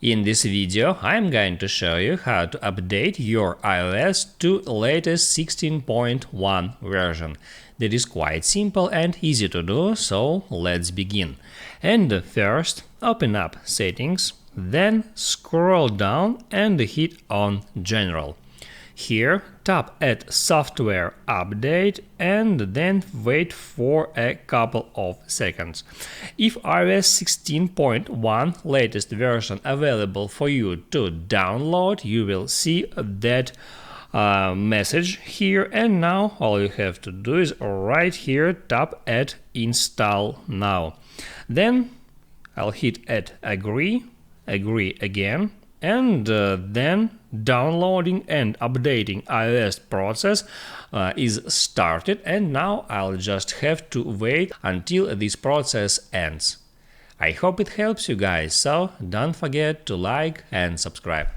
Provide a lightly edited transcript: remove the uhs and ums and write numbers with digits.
In this video, I'm going to show you how to update your iOS to latest 16.1 version. That is quite simple and easy to do, so let's begin. And first, open up Settings, then scroll down and hit on General. Here, tap at Software Update and then wait for a couple of seconds. If iOS 16.1 latest version available for you to download, you will see that message here, and now all you have to do is right here tap at Install Now. Then I'll hit at Agree again, and then downloading and updating iOS process is started, and now I'll just have to wait until this process ends. I hope it helps you guys, so don't forget to like and subscribe.